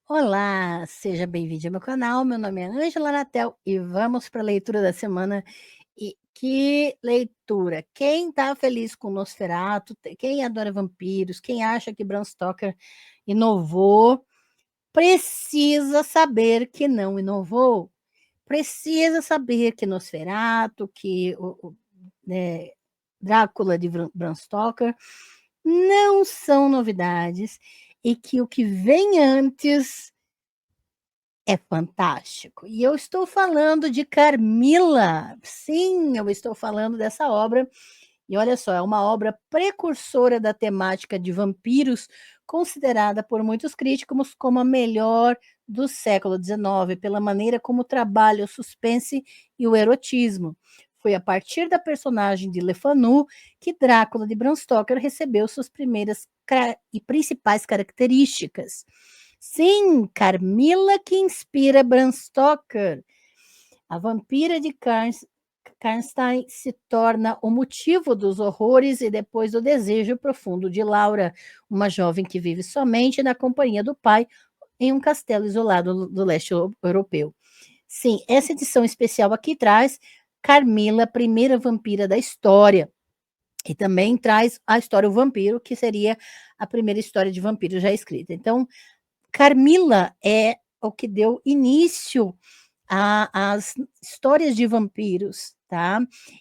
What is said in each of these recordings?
Olá, seja bem-vindo ao meu canal. Meu nome é Ângela Natel e vamos para a leitura da semana. E que leitura! Quem está feliz com Nosferatu, quem adora vampiros, quem acha que Bram Stoker inovou, precisa saber que não inovou. Precisa saber que Nosferatu, que né, Drácula de Bram Stoker não são novidades e que o que vem antes é fantástico. E eu estou falando de Carmila. Sim, eu estou falando dessa obra. E olha só, é uma obra precursora da temática de vampiros, considerada por muitos críticos como a melhor do século XIX, pela maneira como trabalha o suspense e o erotismo. Foi a partir da personagem de Le Fanu que Drácula de Bram Stoker recebeu suas primeiras e principais características. Sim, Carmila que inspira Bram Stoker. A vampira de Karnstein se torna o motivo dos horrores e depois do desejo profundo de Laura, uma jovem que vive somente na companhia do pai em um castelo isolado do leste europeu. Sim, essa edição especial aqui traz Carmila, a primeira vampira da história. E também traz a história O Vampiro, que seria a primeira história de vampiro já escrita. Então, Carmila é o que deu início às histórias de vampiros, tá?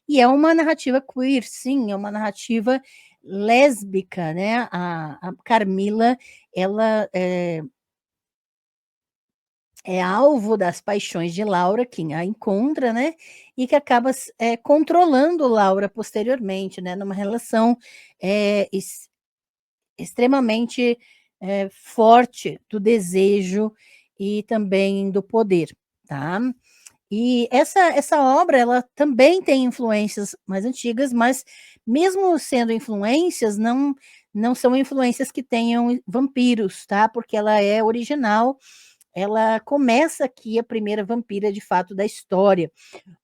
E é uma narrativa queer, sim, é uma narrativa lésbica, né? A Carmila, ela é alvo das paixões de Laura, que a encontra, né? E que acaba controlando Laura posteriormente, né? Numa relação é, extremamente forte do desejo e também do poder, tá? E essa obra, ela também tem influências mais antigas, mas mesmo sendo influências, não são influências que tenham vampiros, tá? Porque ela é original, ela começa aqui a primeira vampira de fato da história.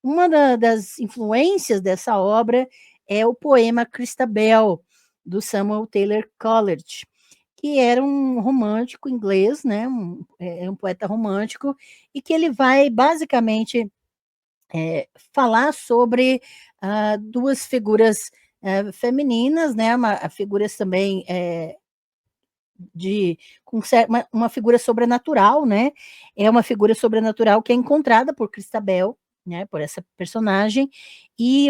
Uma das influências dessa obra é o poema Christabel, do Samuel Taylor Coleridge, que era um romântico inglês, né, um poeta romântico, e que ele vai basicamente falar sobre duas figuras femininas, né, figuras também de com uma figura sobrenatural, né? É uma figura sobrenatural que é encontrada por Christabel, né? Por essa personagem e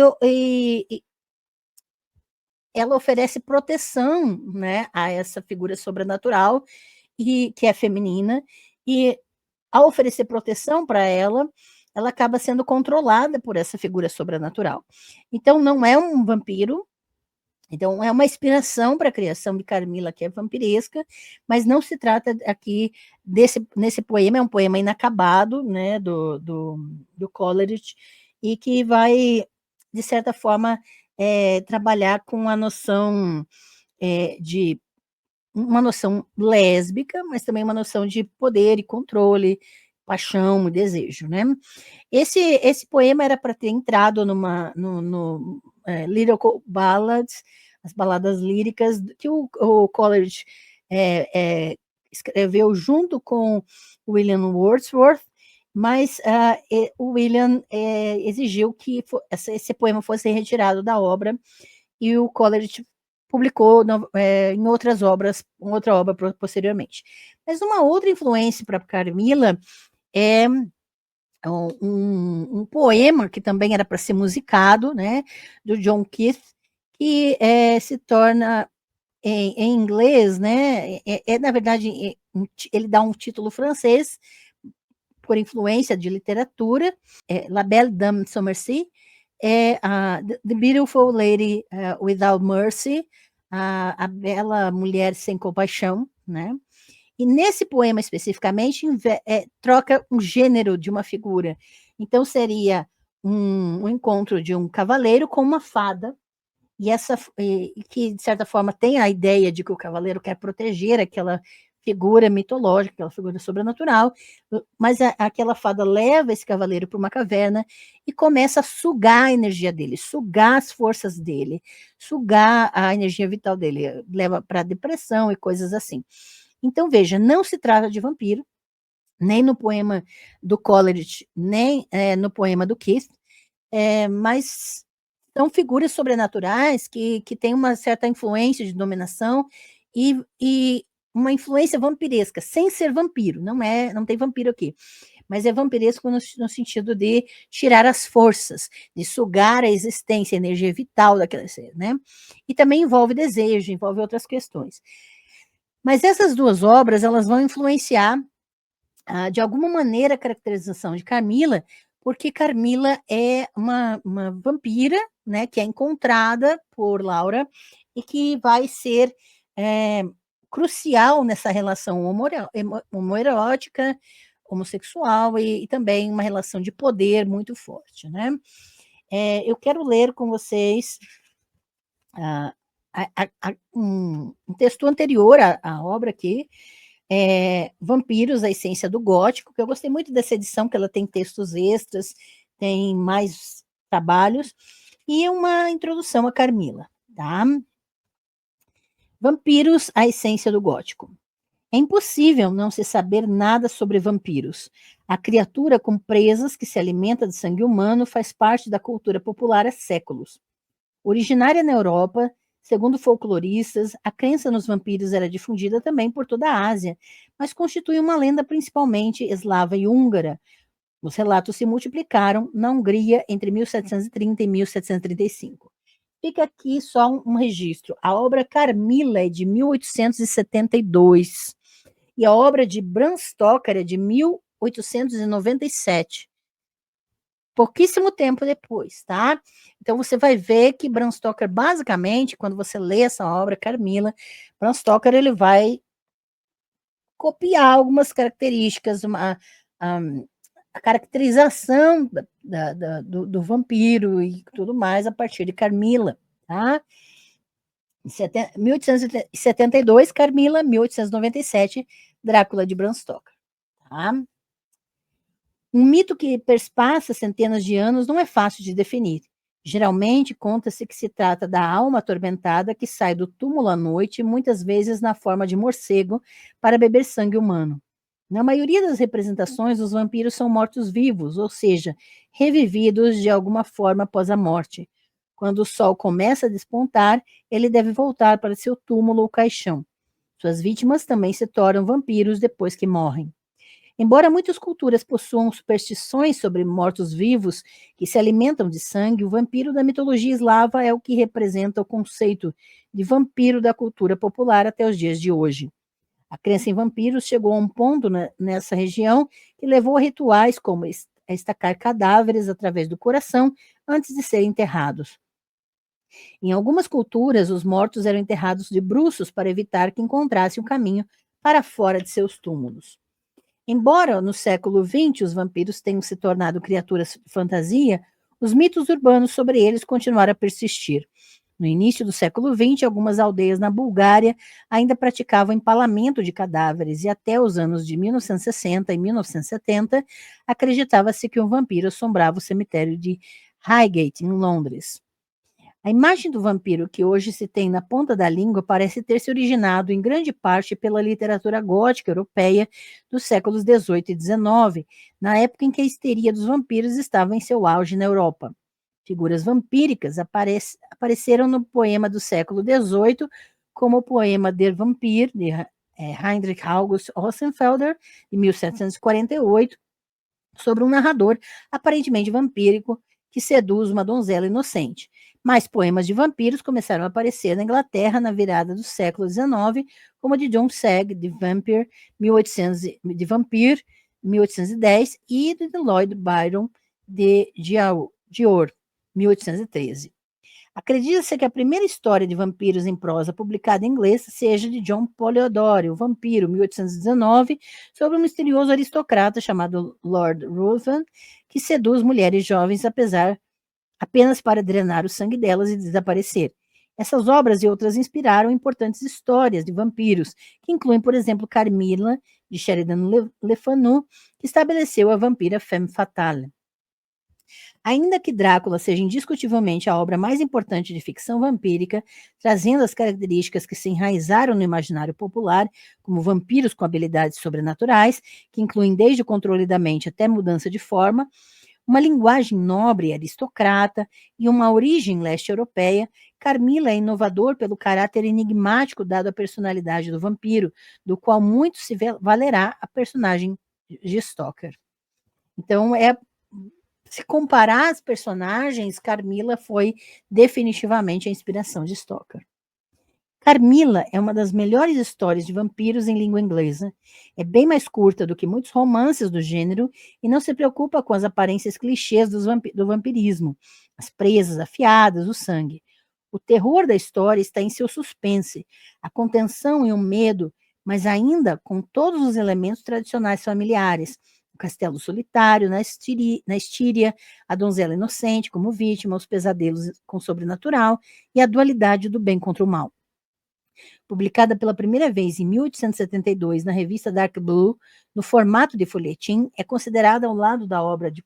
ela oferece proteção, né? A essa figura sobrenatural e que é feminina e ao oferecer proteção para ela, ela acaba sendo controlada por essa figura sobrenatural. Então não é um vampiro, então, é uma inspiração para a criação de Carmila, que é vampiresca, mas não se trata aqui nesse poema, é um poema inacabado, né, do Coleridge, e que vai, de certa forma, trabalhar com a noção de uma noção lésbica, mas também uma noção de poder e controle, paixão e desejo, né? Esse poema era para ter entrado no Lyrical Ballads, as baladas líricas, que o Coleridge escreveu junto com William Wordsworth, mas o William exigiu que esse poema fosse retirado da obra e o Coleridge publicou em outras obras, outra obra posteriormente. Mas uma outra influência para Carmila é um poema que também era para ser musicado, né, do John Keats, que se torna em inglês, né, na verdade, ele dá um título francês, por influência de literatura, La Belle Dame Somerset, The Beautiful Lady Without Mercy, a bela mulher sem compaixão, né? E nesse poema especificamente troca um gênero de uma figura. Então seria um encontro de um cavaleiro com uma fada, e que de certa forma tem a ideia de que o cavaleiro quer proteger aquela figura mitológica, aquela figura sobrenatural, mas aquela fada leva esse cavaleiro para uma caverna e começa a sugar a energia dele, sugar as forças dele, sugar a energia vital dele, leva para depressão e coisas assim. Então, veja, não se trata de vampiro, nem no poema do Coleridge, nem no poema do Keith, mas são figuras sobrenaturais que têm uma certa influência de dominação e uma influência vampiresca, sem ser vampiro, não tem vampiro aqui, mas é vampiresco no sentido de tirar as forças, de sugar a existência, a energia vital daquele ser, né? E também envolve desejo, envolve outras questões. Mas essas duas obras, elas vão influenciar, de alguma maneira, a caracterização de Carmila, porque Carmila é uma vampira, né, que é encontrada por Laura e que vai ser crucial nessa relação homoerótica, homossexual e também uma relação de poder muito forte, né? Eu quero ler com vocês um texto anterior à obra aqui, Vampiros, a Essência do Gótico, que eu gostei muito dessa edição, que ela tem textos extras, tem mais trabalhos, e uma introdução a Carmila, tá? Vampiros, a Essência do Gótico. É impossível não se saber nada sobre vampiros. A criatura com presas que se alimenta de sangue humano faz parte da cultura popular há séculos. Originária na Europa, segundo folcloristas, a crença nos vampiros era difundida também por toda a Ásia, mas constitui uma lenda principalmente eslava e húngara. Os relatos se multiplicaram na Hungria entre 1730 e 1735. Fica aqui só um registro. A obra Carmila é de 1872 e a obra de Bram Stoker é de 1897. Pouquíssimo tempo depois, tá? Então você vai ver que Bram Stoker, basicamente, quando você lê essa obra, Carmila, Bram Stoker ele vai copiar algumas características, a caracterização do vampiro e tudo mais a partir de Carmila, tá? Em 1872, Carmila, 1897, Drácula de Bram Stoker, tá? Um mito que perspassa centenas de anos não é fácil de definir. Geralmente, conta-se que se trata da alma atormentada que sai do túmulo à noite, muitas vezes na forma de morcego, para beber sangue humano. Na maioria das representações, os vampiros são mortos-vivos, ou seja, revividos de alguma forma após a morte. Quando o sol começa a despontar, ele deve voltar para seu túmulo ou caixão. Suas vítimas também se tornam vampiros depois que morrem. Embora muitas culturas possuam superstições sobre mortos-vivos que se alimentam de sangue, o vampiro da mitologia eslava é o que representa o conceito de vampiro da cultura popular até os dias de hoje. A crença em vampiros chegou a um ponto nessa região que levou a rituais como estacar cadáveres através do coração antes de serem enterrados. Em algumas culturas, os mortos eram enterrados de bruços para evitar que encontrassem o caminho para fora de seus túmulos. Embora no século XX os vampiros tenham se tornado criaturas de fantasia, os mitos urbanos sobre eles continuaram a persistir. No início do século XX, algumas aldeias na Bulgária ainda praticavam empalamento de cadáveres e até os anos de 1960 e 1970 acreditava-se que um vampiro assombrava o cemitério de Highgate, em Londres. A imagem do vampiro que hoje se tem na ponta da língua parece ter se originado em grande parte pela literatura gótica europeia dos séculos XVIII e XIX, na época em que a histeria dos vampiros estava em seu auge na Europa. Figuras vampíricas apareceram no poema do século XVIII, como o poema Der Vampir, de Heinrich August Ossenfelder, de 1748, sobre um narrador aparentemente vampírico que seduz uma donzela inocente. Mais poemas de vampiros começaram a aparecer na Inglaterra na virada do século XIX, como o de John Sagg, de Vampire, 1810, e de Lloyd Byron, de Dior, 1813. Acredita-se que a primeira história de vampiros em prosa publicada em inglês seja de John Polidori, o Vampiro, 1819, sobre um misterioso aristocrata chamado Lord Ruthven, que seduz mulheres jovens apenas para drenar o sangue delas e desaparecer. Essas obras e outras inspiraram importantes histórias de vampiros, que incluem, por exemplo, Carmilla, de Sheridan Le Fanu, que estabeleceu a vampira femme fatale. Ainda que Drácula seja indiscutivelmente a obra mais importante de ficção vampírica, trazendo as características que se enraizaram no imaginário popular, como vampiros com habilidades sobrenaturais, que incluem desde o controle da mente até mudança de forma, uma linguagem nobre e aristocrata e uma origem leste-europeia, Carmila é inovador pelo caráter enigmático dado à personalidade do vampiro, do qual muito se valerá a personagem de Stoker. Então, se comparar as personagens, Carmila foi definitivamente a inspiração de Stoker. Carmila é uma das melhores histórias de vampiros em língua inglesa. É bem mais curta do que muitos romances do gênero e não se preocupa com as aparências clichês do vampirismo, as presas afiadas, o sangue. O terror da história está em seu suspense, a contenção e o medo, mas ainda com todos os elementos tradicionais familiares. O castelo solitário, na Estíria, a donzela inocente como vítima, os pesadelos com o sobrenatural e a dualidade do bem contra o mal. Publicada pela primeira vez em 1872 na revista Dark Blue, no formato de folhetim, é considerada ao lado da obra de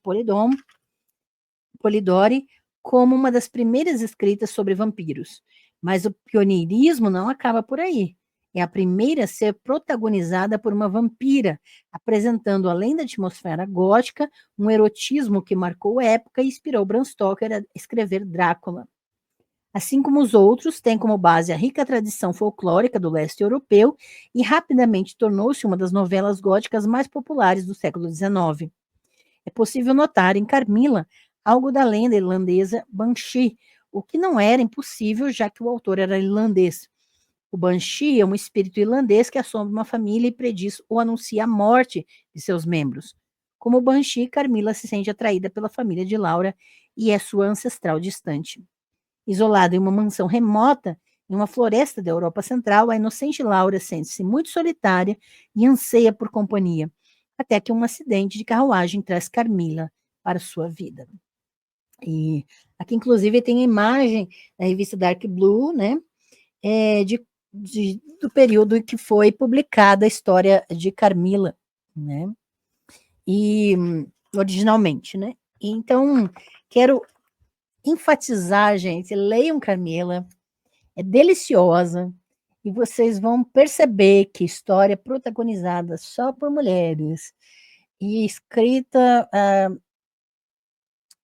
Polidori como uma das primeiras escritas sobre vampiros. Mas o pioneirismo não acaba por aí. É a primeira a ser protagonizada por uma vampira, apresentando, além da atmosfera gótica, um erotismo que marcou a época e inspirou Bram Stoker a escrever Drácula. Assim como os outros, tem como base a rica tradição folclórica do leste europeu e rapidamente tornou-se uma das novelas góticas mais populares do século XIX. É possível notar em Carmila algo da lenda irlandesa Banshee, o que não era impossível, já que o autor era irlandês. O Banshee é um espírito irlandês que assombra uma família e prediz ou anuncia a morte de seus membros. Como Banshee, Carmila se sente atraída pela família de Laura e é sua ancestral distante. Isolada em uma mansão remota, em uma floresta da Europa Central, a inocente Laura sente-se muito solitária e anseia por companhia, até que um acidente de carruagem traz Carmila para sua vida. E aqui, inclusive, tem a imagem da revista Dark Blue, né, do período em que foi publicada a história de Carmila, né, e originalmente, né. Então, quero enfatizar, gente, leiam Carmila, é deliciosa, e vocês vão perceber que história protagonizada só por mulheres e escrita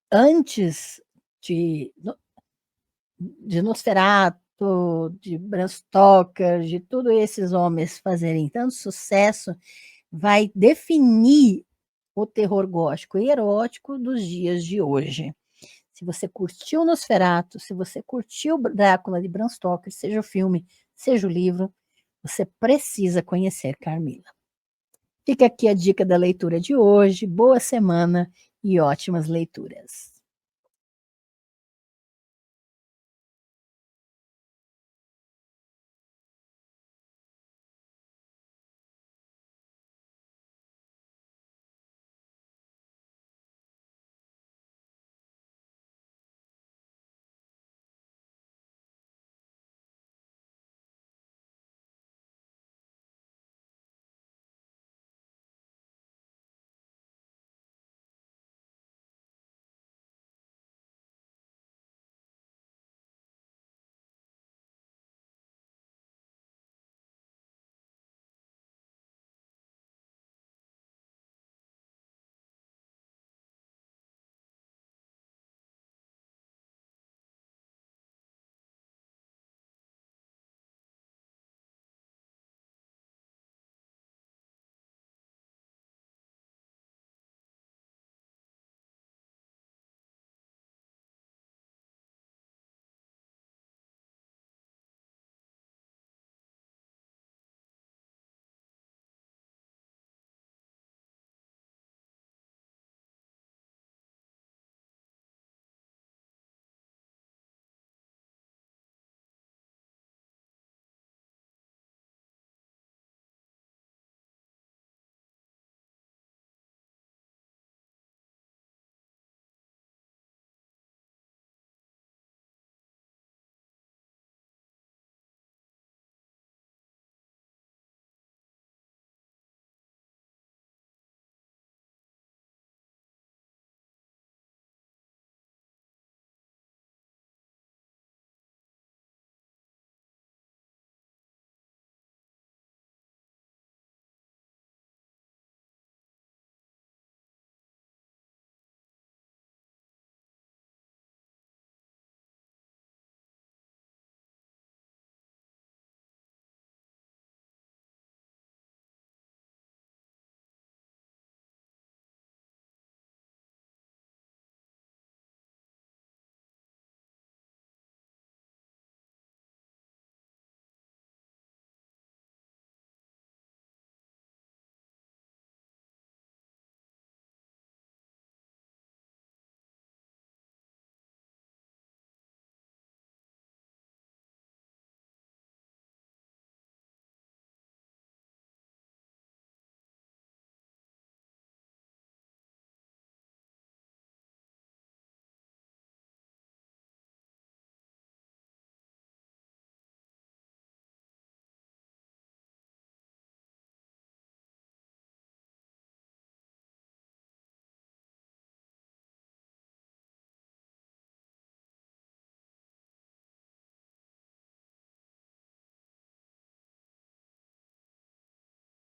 antes de, de Nosferatu, de Bram Stoker, de todos esses homens fazerem tanto sucesso, vai definir o terror gótico e erótico dos dias de hoje. Se você curtiu Nosferatu, se você curtiu Drácula de Bram Stoker, seja o filme, seja o livro, você precisa conhecer Carmila. Fica aqui a dica da leitura de hoje. Boa semana e ótimas leituras.